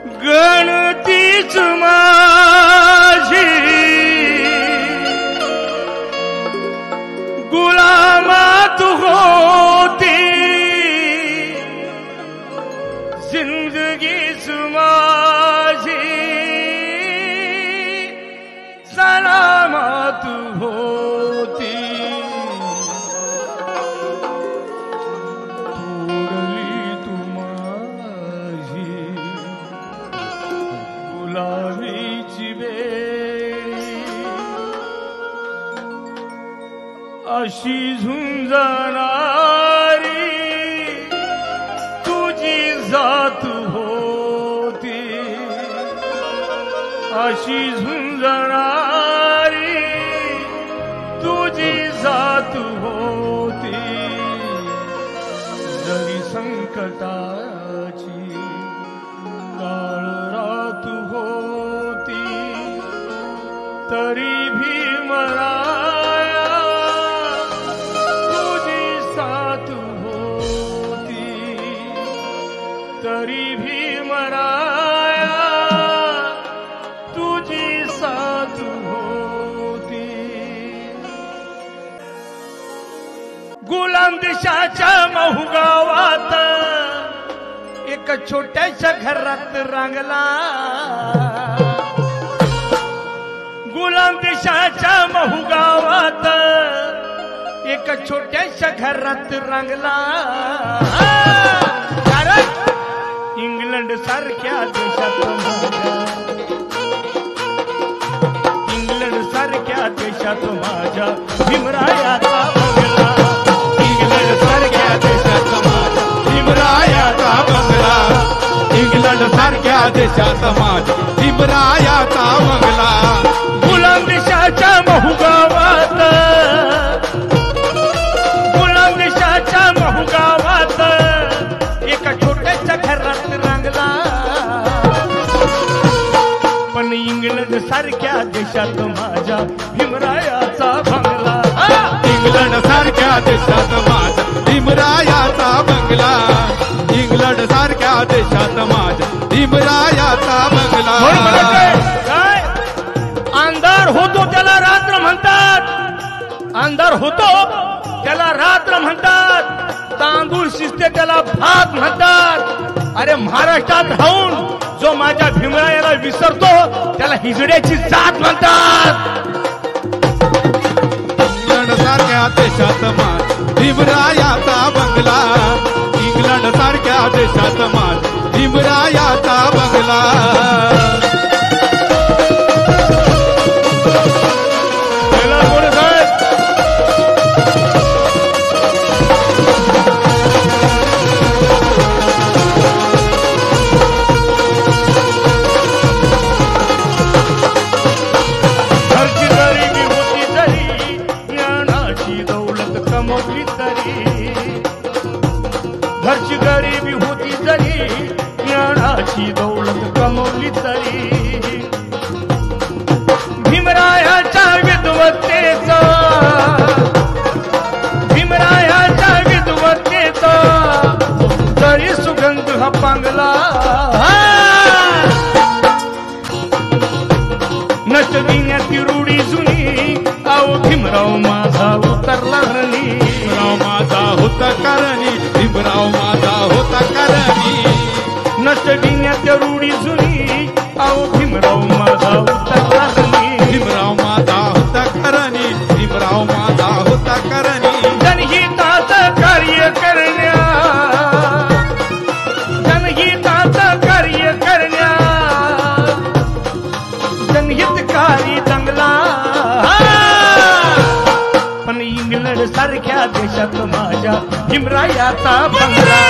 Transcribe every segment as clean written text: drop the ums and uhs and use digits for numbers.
गणतीच माझी गुलामात होती, जिंदगीच माझी सलामत होती। तोडली तू माझी गुलामीची बेडी, अशी झुंजणारी तुझी जात होती, अशी झुंजणारी तुझी जात होती। जरी संकटाची काळ रात होती, तरी भीमराया तुझी साथ होती, तरी भीमराया तुझी साथ होती। गुलाम देशाच्या महूगावात एका छोट्याशा घरात रांगला, गुलाम देशाच्या महूगावात एका छोट्याशा घरात रांगला। कारण इंग्लंड सारख्या देशात माझ्या, इंग्लंड सारख्या देशात माझ्या भीमरायाचा बंगला, इंग्लंड सारख्या देशात माझ्या भीमरायाचा बंगला, इंग्लंड सारख्या देशात माझ्या भीमरायाचा बंगला। गुलाम देशाच्या महूगावात, गुलाम देशाच्या महूगावात एका छोट्याच्या घरात रांगला, पण इंग्लंड सारख्या देशात माझ्या भीमरायाचा बंगला, इंग्लंड सारख्या देशात माझ्या भीमरायाचा बंगला, इंग्लंड सारख्या देशात माझ्या भीमरायाचा बंगला। काय अंधार होतो त्याला रात्र म्हणतात, अंधार होतो त्याला रात्र म्हणतात, तांदूळ शिजते त्याला भात म्हणतात। अरे महाराष्ट्रात राहून जो माझ्या भीमरायाला विसरतो त्याला हिजड्याची जात म्हणतात। इंग्लंड सारख्या देशात माझ्या भीमरायाचा बंगला, इंग्लंड सारख्या देशात माझ्या भीमरायाचा बंगला। घरची गरिबी होती जरी, ज्ञानाची दौलत कमवली तरी, भीमरायाच्या विद्वत्तेचा, भीमरायाच्या विद्वत्तेचा जरी सुगंध हा पांगला, नटविण्याची रूढी जुनी, आओ भीमराव माझा उतरला रणी, भीमराव माझा होता करणी, भीमराव माझा होता करणी, नटविण्याच्या रूढी जुनी, आओ भीमराव माझा उतरला रणी, भीमराव माझा होता करणी, भीमराव माझा होता करणी। जनहिताचं कार्य करण्या, जनहिताचं कार्य करण्या, जनहितकारी दंगला, पण इंग्लंड सारख्या देशात माझ्या भीमरायाचा बंगला,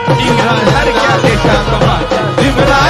इंग्लंड सारख्या देशात माझ्या भीमराया